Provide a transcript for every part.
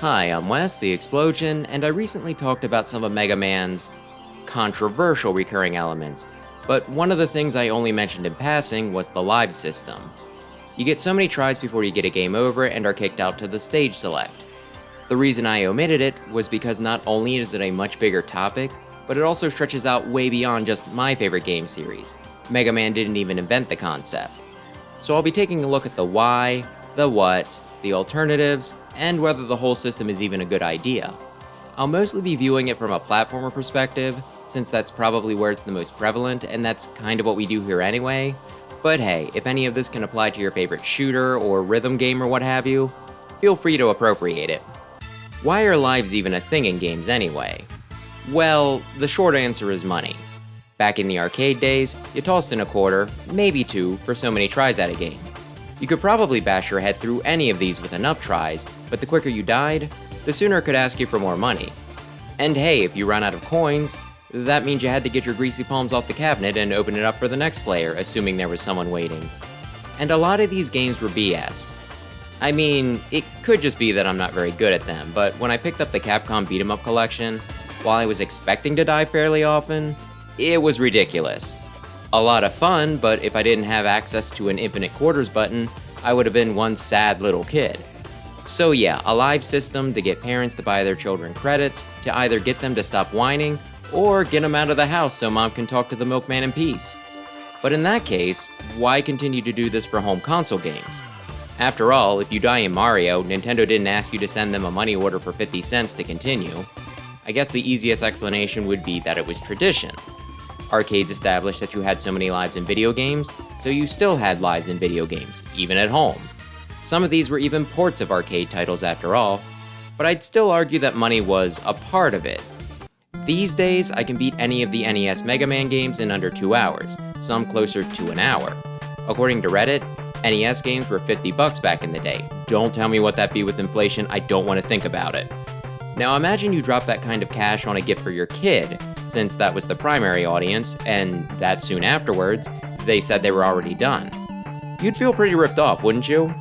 Hi, I'm Wes, the Explosion, and I recently talked about some of Mega Man's controversial recurring elements, but one of the things I only mentioned in passing was the live system. You get so many tries before you get a game over and are kicked out to the stage select. The reason I omitted it was because not only is it a much bigger topic, but it also stretches out way beyond just my favorite game series. Mega Man didn't even invent the concept. So I'll be taking a look at the why, the what, the alternatives, and whether the whole system is even a good idea. I'll mostly be viewing it from a platformer perspective, since that's probably where it's the most prevalent, and that's kind of what we do here anyway. But hey, if any of this can apply to your favorite shooter or rhythm game or what have you, feel free to appropriate it. Why are lives even a thing in games anyway? Well, the short answer is money. Back in the arcade days, you tossed in a quarter, maybe two, for so many tries at a game. You could probably bash your head through any of these with enough tries, but the quicker you died, the sooner it could ask you for more money. And hey, if you ran out of coins, that means you had to get your greasy palms off the cabinet and open it up for the next player, assuming there was someone waiting. And a lot of these games were BS. I mean, it could just be that I'm not very good at them, but when I picked up the Capcom Beat 'em Up collection, while I was expecting to die fairly often, it was ridiculous. A lot of fun, but if I didn't have access to an infinite quarters button, I would have been one sad little kid. So yeah, a live system to get parents to buy their children credits, to either get them to stop whining, or get them out of the house so mom can talk to the milkman in peace. But in that case, why continue to do this for home console games? After all, if you die in Mario, Nintendo didn't ask you to send them a money order for 50 cents to continue. I guess the easiest explanation would be that it was tradition. Arcades established that you had so many lives in video games, so you still had lives in video games, even at home. Some of these were even ports of arcade titles after all, but I'd still argue that money was a part of it. These days, I can beat any of the NES Mega Man games in under 2 hours, some closer to an hour. According to Reddit, NES games were $50 back in the day. Don't tell me what that'd be with inflation, I don't want to think about it. Now imagine you drop that kind of cash on a gift for your kid, since that was the primary audience, and that soon afterwards, they said they were already done. You'd feel pretty ripped off, wouldn't you?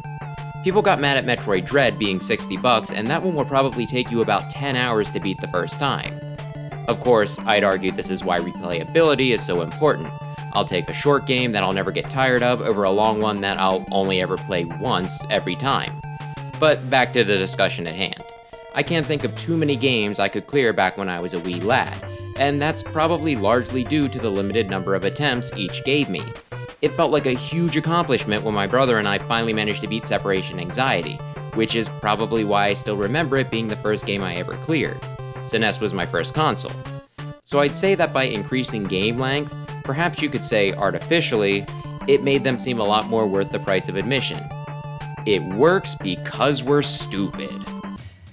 People got mad at Metroid Dread being $60, and that one will probably take you about 10 hours to beat the first time. Of course, I'd argue this is why replayability is so important. I'll take a short game that I'll never get tired of over a long one that I'll only ever play once every time. But back to the discussion at hand. I can't think of too many games I could clear back when I was a wee lad, and that's probably largely due to the limited number of attempts each gave me. It felt like a huge accomplishment when my brother and I finally managed to beat Separation Anxiety, which is probably why I still remember it being the first game I ever cleared. SNES was my first console. So I'd say that by increasing game length, perhaps you could say artificially, it made them seem a lot more worth the price of admission. It works because we're stupid.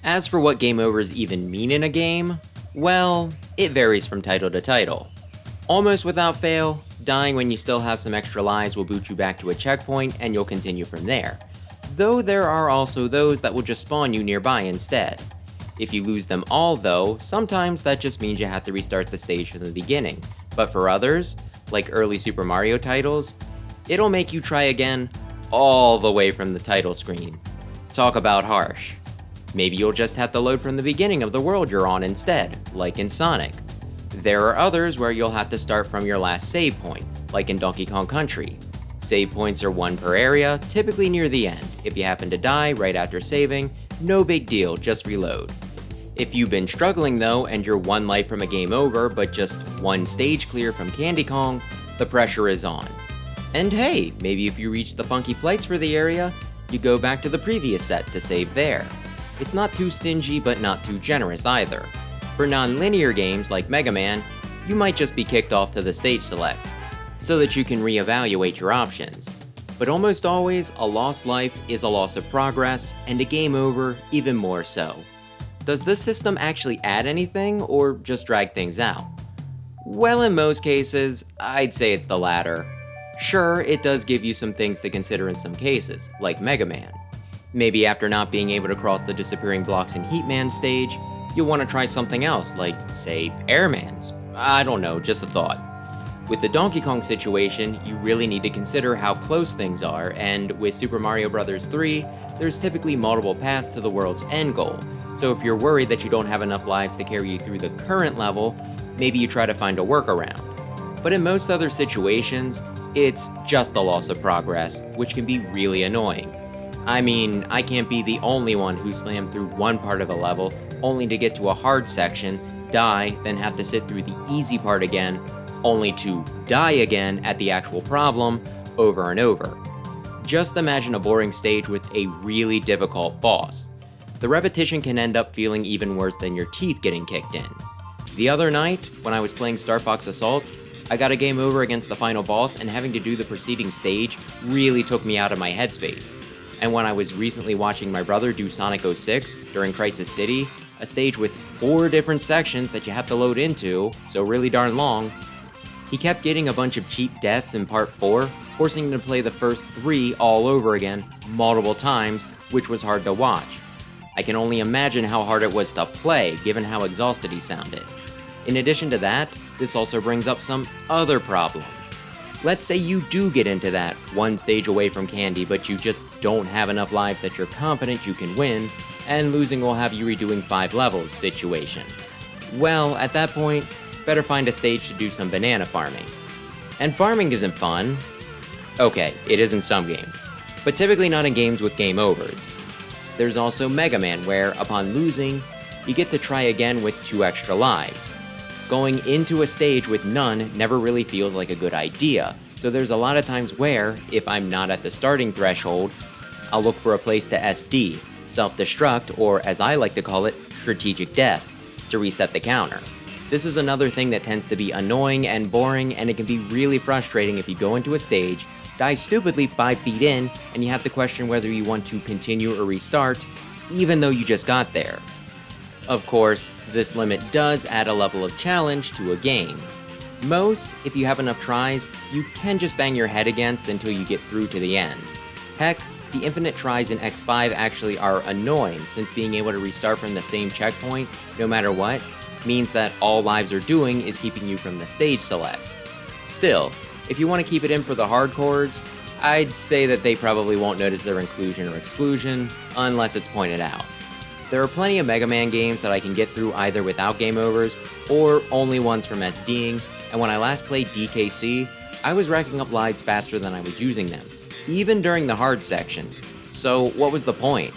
As for what game overs even mean in a game, well, it varies from title to title. Almost without fail, dying when you still have some extra lives will boot you back to a checkpoint and you'll continue from there. Though there are also those that will just spawn you nearby instead. If you lose them all though, sometimes that just means you have to restart the stage from the beginning. But for others, like early Super Mario titles, it'll make you try again all the way from the title screen. Talk about harsh. Maybe you'll just have to load from the beginning of the world you're on instead, like in Sonic. There are others where you'll have to start from your last save point, like in Donkey Kong Country. Save points are one per area, typically near the end. If you happen to die right after saving, no big deal, just reload. If you've been struggling though, and you're one life from a game over, but just one stage clear from Candy Kong, the pressure is on. And hey, maybe if you reach the funky flights for the area, you go back to the previous set to save there. It's not too stingy, but not too generous either. For non-linear games like Mega Man, you might just be kicked off to the stage select, so that you can reevaluate your options. But almost always, a lost life is a loss of progress, and a game over even more so. Does this system actually add anything, or just drag things out? Well, in most cases, I'd say it's the latter. Sure, it does give you some things to consider in some cases, like Mega Man. Maybe after not being able to cross the disappearing blocks in Heatman stage, you'll want to try something else, like, say, Airman's. I don't know, just a thought. With the Donkey Kong situation, you really need to consider how close things are, and with Super Mario Bros. 3, there's typically multiple paths to the world's end goal, So if you're worried that you don't have enough lives to carry you through the current level, maybe you try to find a workaround. But in most other situations, it's just the loss of progress, which can be really annoying. I mean, I can't be the only one who slammed through one part of a level only to get to a hard section, die, then have to sit through the easy part again, only to die again at the actual problem over and over. Just imagine a boring stage with a really difficult boss. The repetition can end up feeling even worse than your teeth getting kicked in. The other night, when I was playing Star Fox Assault, I got a game over against the final boss, and having to do the preceding stage really took me out of my headspace. And when I was recently watching my brother do Sonic 06 during Crisis City, a stage with 4 different sections that you have to load into, so really darn long, he kept getting a bunch of cheap deaths in part 4, forcing him to play the first 3 all over again multiple times, which was hard to watch. I can only imagine how hard it was to play, given how exhausted he sounded. In addition to that, this also brings up some other problems. Let's say you do get into that one stage away from candy, but you just don't have enough lives that you're confident you can win, and losing will have you redoing 5 levels situation. Well, at that point, better find a stage to do some banana farming. And farming isn't fun. Okay, it is in some games, but typically not in games with game overs. There's also Mega Man, where, upon losing, you get to try again with 2 extra lives. Going into a stage with none never really feels like a good idea, so there's a lot of times where, if I'm not at the starting threshold, I'll look for a place to SD, self-destruct, or as I like to call it, strategic death, to reset the counter. This is another thing that tends to be annoying and boring, and it can be really frustrating if you go into a stage, die stupidly 5 feet in, and you have to question whether you want to continue or restart, even though you just got there. Of course, this limit does add a level of challenge to a game. Most, if you have enough tries, you can just bang your head against until you get through to the end. Heck, the infinite tries in X5 actually are annoying, since being able to restart from the same checkpoint, no matter what, means that all lives are doing is keeping you from the stage select. Still, if you want to keep it in for the hardcores, I'd say that they probably won't notice their inclusion or exclusion, unless it's pointed out. There are plenty of Mega Man games that I can get through either without game overs, or only ones from SDing, and when I last played DKC, I was racking up lives faster than I was using them, even during the hard sections. So what was the point?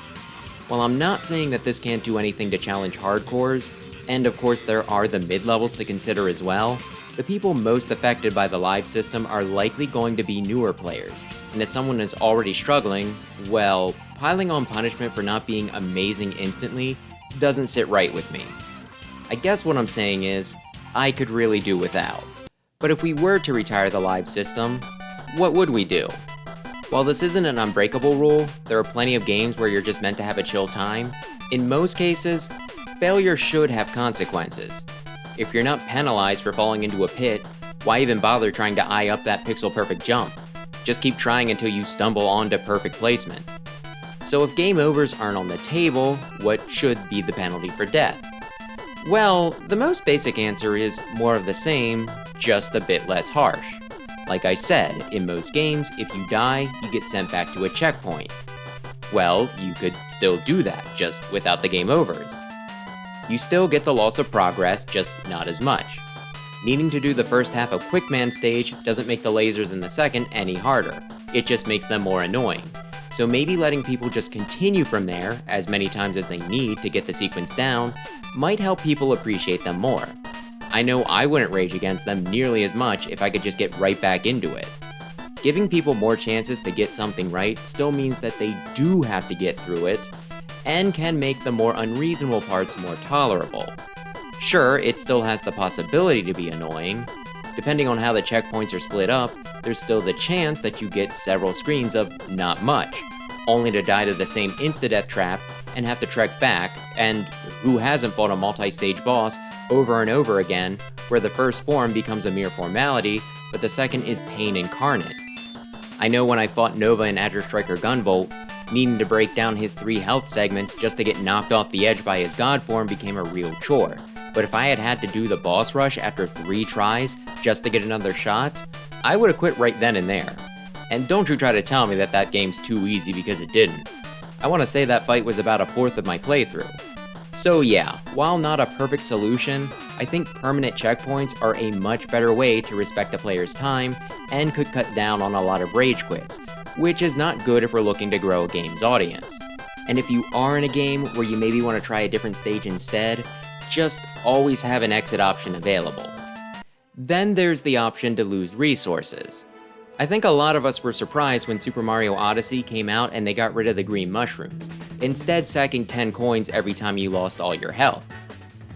While I'm not saying that this can't do anything to challenge hardcores, and of course there are the mid-levels to consider as well, the people most affected by the live system are likely going to be newer players, and if someone is already struggling, well, piling on punishment for not being amazing instantly doesn't sit right with me. I guess what I'm saying is, I could really do without. But if we were to retire the live system, what would we do? While this isn't an unbreakable rule, there are plenty of games where you're just meant to have a chill time. In most cases, failure should have consequences. If you're not penalized for falling into a pit, why even bother trying to eye up that pixel-perfect jump? Just keep trying until you stumble onto perfect placement. So if game overs aren't on the table, what should be the penalty for death? Well, the most basic answer is more of the same, just a bit less harsh. Like I said, in most games, if you die, you get sent back to a checkpoint. Well, you could still do that, just without the game overs. You still get the loss of progress, just not as much. Needing to do the first half of Quickman stage doesn't make the lasers in the second any harder, it just makes them more annoying. So maybe letting people just continue from there, as many times as they need to get the sequence down, might help people appreciate them more. I know I wouldn't rage against them nearly as much if I could just get right back into it. Giving people more chances to get something right still means that they do have to get through it, and can make the more unreasonable parts more tolerable. Sure, it still has the possibility to be annoying. Depending on how the checkpoints are split up, there's still the chance that you get several screens of not much, only to die to the same insta-death trap and have to trek back, and who hasn't fought a multi-stage boss over and over again, where the first form becomes a mere formality, but the second is pain incarnate. I know when I fought Nova in Azure Striker Gunvolt, needing to break down his 3 health segments just to get knocked off the edge by his god form became a real chore. But if I had had to do the boss rush after 3 tries just to get another shot, I would have quit right then and there. And don't you try to tell me that that game's too easy because it didn't. I want to say that fight was about a fourth of my playthrough. So yeah, while not a perfect solution, I think permanent checkpoints are a much better way to respect a player's time and could cut down on a lot of rage quits, which is not good if we're looking to grow a game's audience. And if you are in a game where you maybe want to try a different stage instead, just always have an exit option available. Then there's the option to lose resources. I think a lot of us were surprised when Super Mario Odyssey came out and they got rid of the green mushrooms, instead sacking 10 coins every time you lost all your health.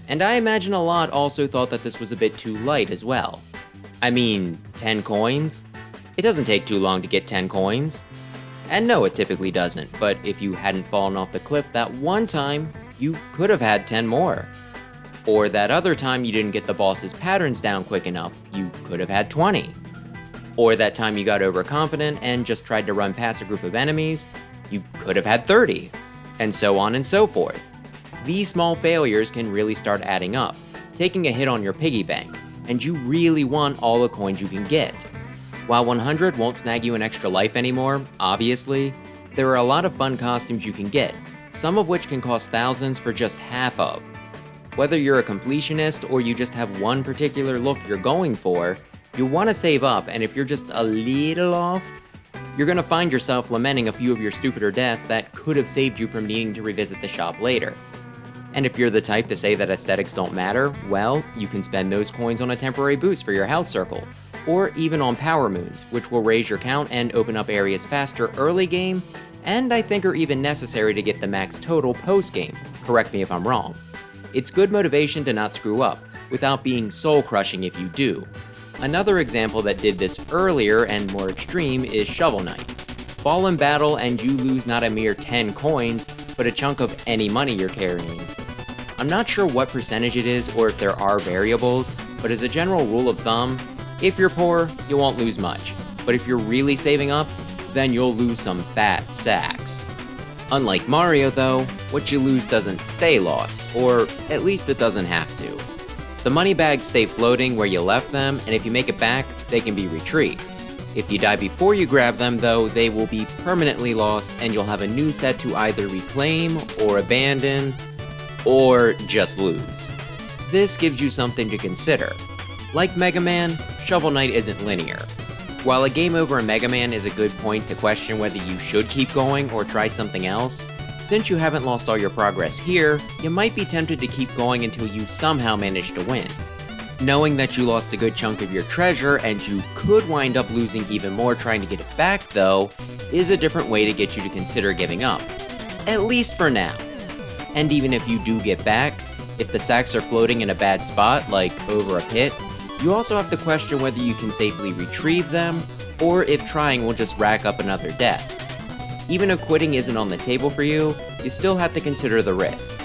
And I imagine a lot also thought that this was a bit too light as well. I mean, 10 coins? It doesn't take too long to get 10 coins. And no, it typically doesn't, but if you hadn't fallen off the cliff that one time, you could have had 10 more. Or that other time you didn't get the boss's patterns down quick enough, you could have had 20. Or that time you got overconfident and just tried to run past a group of enemies, you could have had 30. And so on and so forth. These small failures can really start adding up, taking a hit on your piggy bank, and you really want all the coins you can get. While 100 won't snag you an extra life anymore, obviously, there are a lot of fun costumes you can get, some of which can cost thousands for just half of. Whether you're a completionist or you just have one particular look you're going for, you'll want to save up, and if you're just a little off, you're going to find yourself lamenting a few of your stupider deaths that could have saved you from needing to revisit the shop later. And if you're the type to say that aesthetics don't matter, well, you can spend those coins on a temporary boost for your health circle, or even on power moons, which will raise your count and open up areas faster early game, and I think are even necessary to get the max total post game, correct me if I'm wrong. It's good motivation to not screw up, without being soul-crushing if you do. Another example that did this earlier and more extreme is Shovel Knight. Fall in battle and you lose not a mere 10 coins, but a chunk of any money you're carrying. I'm not sure what percentage it is or if there are variables, but as a general rule of thumb, if you're poor, you won't lose much. But if you're really saving up, then you'll lose some fat sacks. Unlike Mario though, what you lose doesn't stay lost, or at least it doesn't have to. The money bags stay floating where you left them, and if you make it back, they can be retrieved. If you die before you grab them though, they will be permanently lost and you'll have a new set to either reclaim, or abandon, or just lose. This gives you something to consider. Like Mega Man, Shovel Knight isn't linear. While a game over in Mega Man is a good point to question whether you should keep going or try something else, since you haven't lost all your progress here, you might be tempted to keep going until you somehow manage to win. Knowing that you lost a good chunk of your treasure and you could wind up losing even more trying to get it back though, is a different way to get you to consider giving up. At least for now. And even if you do get back, if the sacks are floating in a bad spot, like over a pit, you also have to question whether you can safely retrieve them, or if trying will just rack up another death. Even if quitting isn't on the table for you, you still have to consider the risk.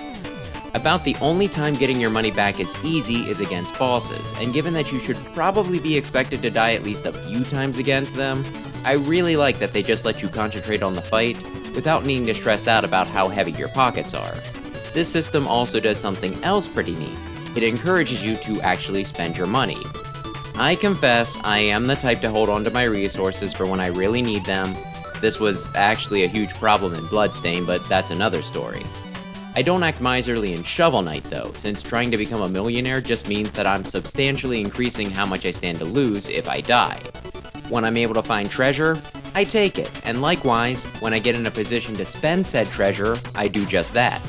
About the only time getting your money back is easy is against bosses, and given that you should probably be expected to die at least a few times against them, I really like that they just let you concentrate on the fight without needing to stress out about how heavy your pockets are. This system also does something else pretty neat. It encourages you to actually spend your money. I confess, I am the type to hold on to my resources for when I really need them. This was actually a huge problem in Bloodstain, but that's another story. I don't act miserly in Shovel Knight though, since trying to become a millionaire just means that I'm substantially increasing how much I stand to lose if I die. When I'm able to find treasure, I take it, and likewise, when I get in a position to spend said treasure, I do just that.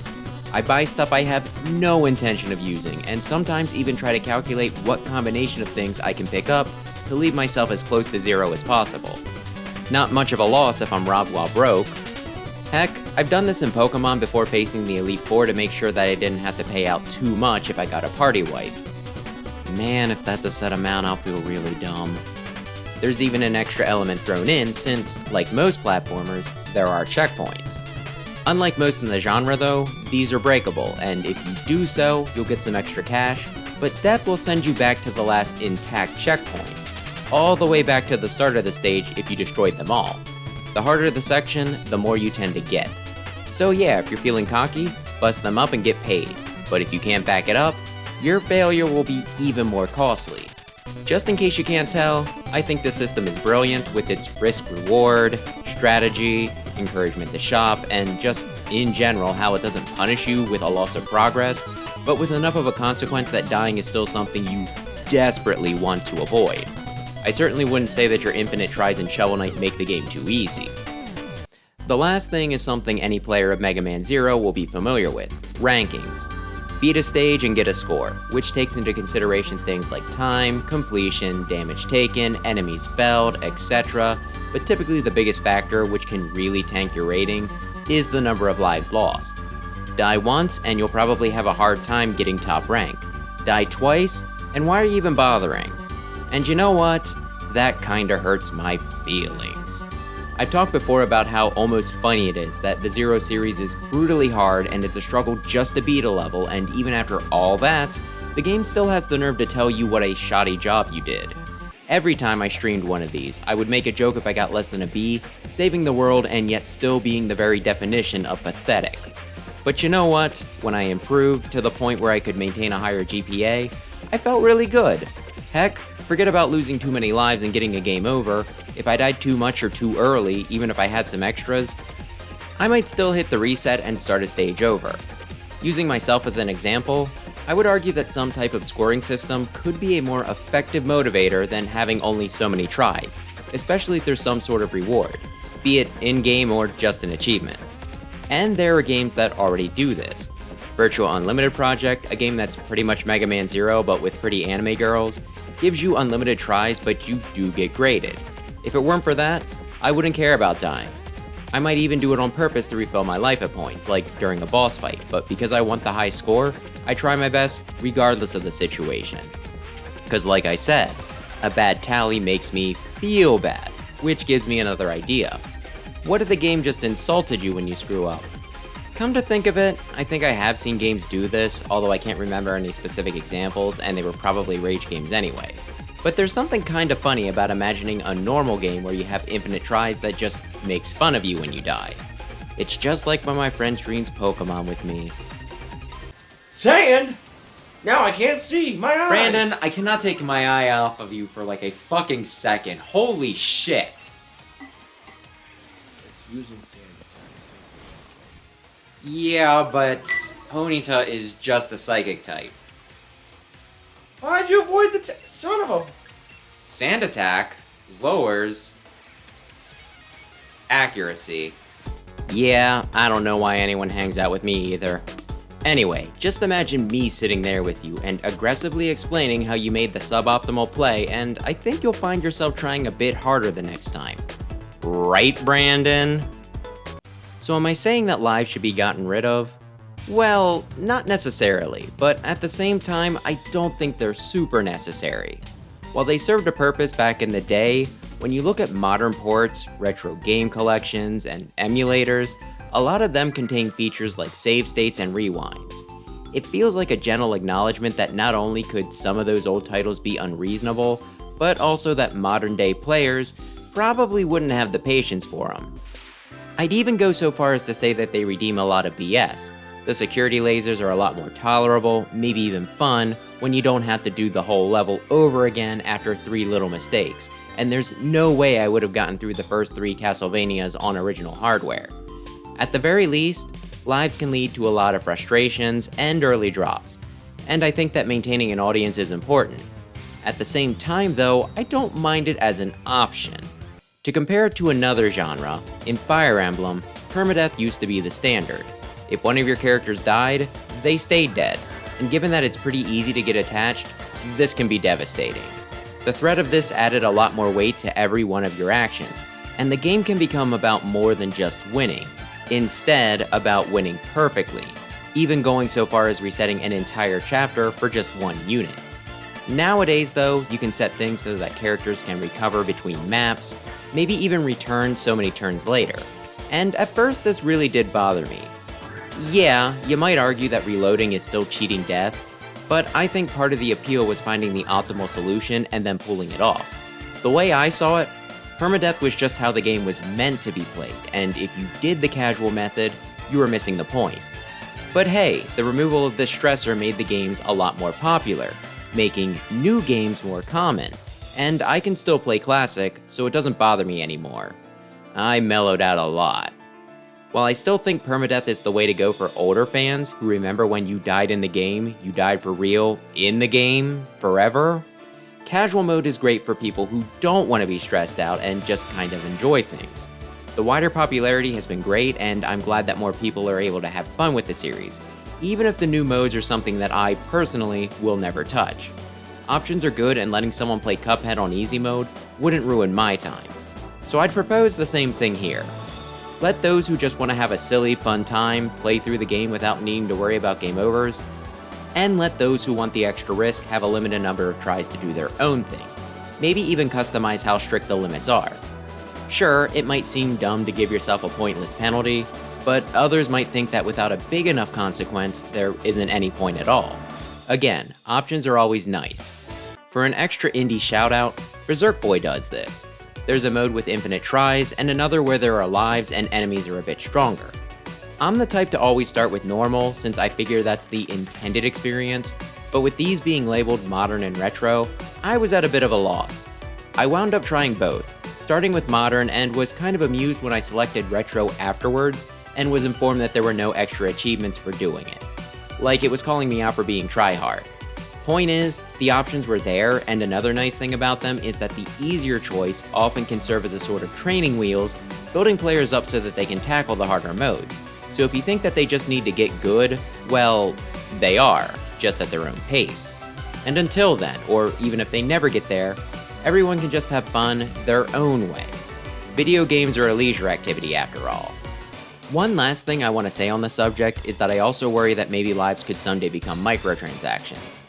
I buy stuff I have no intention of using, and sometimes even try to calculate what combination of things I can pick up to leave myself as close to zero as possible. Not much of a loss if I'm robbed while broke. Heck, I've done this in Pokemon before facing the Elite Four to make sure that I didn't have to pay out too much if I got a party wipe. Man, if that's a set amount, I'll feel really dumb. There's even an extra element thrown in since, like most platformers, there are checkpoints. Unlike most in the genre though, these are breakable, and if you do so, you'll get some extra cash, but death will send you back to the last intact checkpoint, all the way back to the start of the stage if you destroyed them all. The harder the section, the more you tend to get. So yeah, if you're feeling cocky, bust them up and get paid, but if you can't back it up, your failure will be even more costly. Just in case you can't tell, I think this system is brilliant with its risk-reward, strategy, encouragement to shop, and just in general how it doesn't punish you with a loss of progress, but with enough of a consequence that dying is still something you desperately want to avoid. I certainly wouldn't say that your infinite tries in Shovel Knight make the game too easy. The last thing is something any player of Mega Man Zero will be familiar with: rankings. Beat a stage and get a score, which takes into consideration things like time, completion, damage taken, enemies felled, etc., but typically the biggest factor, which can really tank your rating, is the number of lives lost. Die once and you'll probably have a hard time getting top rank. Die twice, and why are you even bothering? And you know what? That kinda hurts my feelings. I've talked before about how almost funny it is that the Zero series is brutally hard and it's a struggle just to beat a level, and even after all that, the game still has the nerve to tell you what a shoddy job you did. Every time I streamed one of these, I would make a joke if I got less than a B, saving the world and yet still being the very definition of pathetic. But you know what? When I improved to the point where I could maintain a higher GPA, I felt really good. Heck, forget about losing too many lives and getting a game over. If I died too much or too early, even if I had some extras, I might still hit the reset and start a stage over. Using myself as an example, I would argue that some type of scoring system could be a more effective motivator than having only so many tries, especially if there's some sort of reward, be it in-game or just an achievement. And there are games that already do this. Virtual Unlimited Project, a game that's pretty much Mega Man Zero but with pretty anime girls, gives you unlimited tries, but you do get graded. If it weren't for that, I wouldn't care about dying. I might even do it on purpose to refill my life at points, like during a boss fight, but because I want the high score, I try my best regardless of the situation. Because like I said, a bad tally makes me feel bad, which gives me another idea. What if the game just insulted you when you screw up? Come to think of it, I think I have seen games do this, although I can't remember any specific examples, and they were probably rage games anyway. But there's something kinda funny about imagining a normal game where you have infinite tries that just makes fun of you when you die. It's just like when my friend streams Pokemon with me. Sand? Now I can't see, my eyes! Brandon, I cannot take my eye off of you for like a fucking second. Holy shit! It's using sand. Yeah, but Ponyta is just a psychic type. Why'd you avoid the son of a... Sand attack lowers accuracy. Yeah, I don't know why anyone hangs out with me either. Anyway, just imagine me sitting there with you and aggressively explaining how you made the suboptimal play, and I think you'll find yourself trying a bit harder the next time. Right, Brandon? So am I saying that lives should be gotten rid of? Well, not necessarily, but at the same time, I don't think they're super necessary. While they served a purpose back in the day, when you look at modern ports, retro game collections, and emulators, a lot of them contain features like save states and rewinds. It feels like a gentle acknowledgement that not only could some of those old titles be unreasonable, but also that modern day players probably wouldn't have the patience for them. I'd even go so far as to say that they redeem a lot of BS. The security lasers are a lot more tolerable, maybe even fun, when you don't have to do the whole level over again after 3 little mistakes, and there's no way I would have gotten through the first 3 Castlevanias on original hardware. At the very least, lives can lead to a lot of frustrations and early drops, and I think that maintaining an audience is important. At the same time though, I don't mind it as an option. To compare it to another genre, in Fire Emblem, permadeath used to be the standard. If one of your characters died, they stayed dead, and given that it's pretty easy to get attached, this can be devastating. The threat of this added a lot more weight to every one of your actions, and the game can become about more than just winning, instead about winning perfectly, even going so far as resetting an entire chapter for just one unit. Nowadays though, you can set things so that characters can recover between maps, maybe even return so many turns later, and at first this really did bother me. Yeah, you might argue that reloading is still cheating death, but I think part of the appeal was finding the optimal solution and then pulling it off. The way I saw it, permadeath was just how the game was meant to be played, and if you did the casual method, you were missing the point. But hey, the removal of this stressor made the games a lot more popular, making new games more common, and I can still play Classic, so it doesn't bother me anymore. I mellowed out a lot. While I still think permadeath is the way to go for older fans who remember when you died in the game, you died for real, in the game, forever, casual mode is great for people who don't want to be stressed out and just kind of enjoy things. The wider popularity has been great, and I'm glad that more people are able to have fun with the series, even if the new modes are something that I, personally, will never touch. Options are good, and letting someone play Cuphead on easy mode wouldn't ruin my time. So I'd propose the same thing here. Let those who just want to have a silly, fun time play through the game without needing to worry about game overs, and let those who want the extra risk have a limited number of tries to do their own thing. Maybe even customize how strict the limits are. Sure, it might seem dumb to give yourself a pointless penalty, but others might think that without a big enough consequence, there isn't any point at all. Again, options are always nice. For an extra indie shoutout, Berserk Boy does this. There's a mode with infinite tries, and another where there are lives and enemies are a bit stronger. I'm the type to always start with normal, since I figure that's the intended experience, but with these being labeled modern and retro, I was at a bit of a loss. I wound up trying both, starting with modern, and was kind of amused when I selected retro afterwards, and was informed that there were no extra achievements for doing it. Like it was calling me out for being tryhard. Point is, the options were there, and another nice thing about them is that the easier choice often can serve as a sort of training wheels, building players up so that they can tackle the harder modes. So if you think that they just need to get good, well, they are, just at their own pace. And until then, or even if they never get there, everyone can just have fun their own way. Video games are a leisure activity after all. One last thing I want to say on the subject is that I also worry that maybe lives could someday become microtransactions.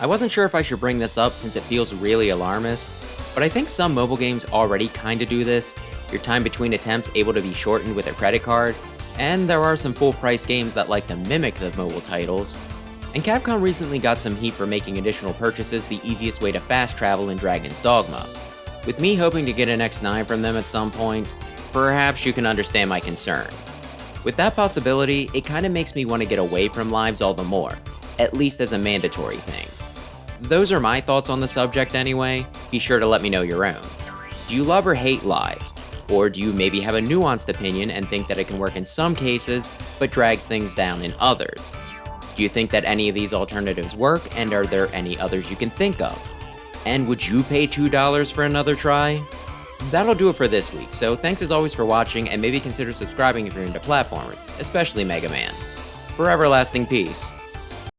I wasn't sure if I should bring this up since it feels really alarmist, but I think some mobile games already kinda do this, your time between attempts able to be shortened with a credit card, and there are some full-price games that like to mimic the mobile titles. And Capcom recently got some heat for making additional purchases the easiest way to fast travel in Dragon's Dogma. With me hoping to get an X9 from them at some point, perhaps you can understand my concern. With that possibility, it kinda makes me want to get away from lives all the more, at least as a mandatory thing. Those are my thoughts on the subject anyway, be sure to let me know your own. Do you love or hate lives? Or do you maybe have a nuanced opinion and think that it can work in some cases, but drags things down in others? Do you think that any of these alternatives work, and are there any others you can think of? And would you pay $2 for another try? That'll do it for this week, so thanks as always for watching, and maybe consider subscribing if you're into platformers, especially Mega Man. For everlasting peace.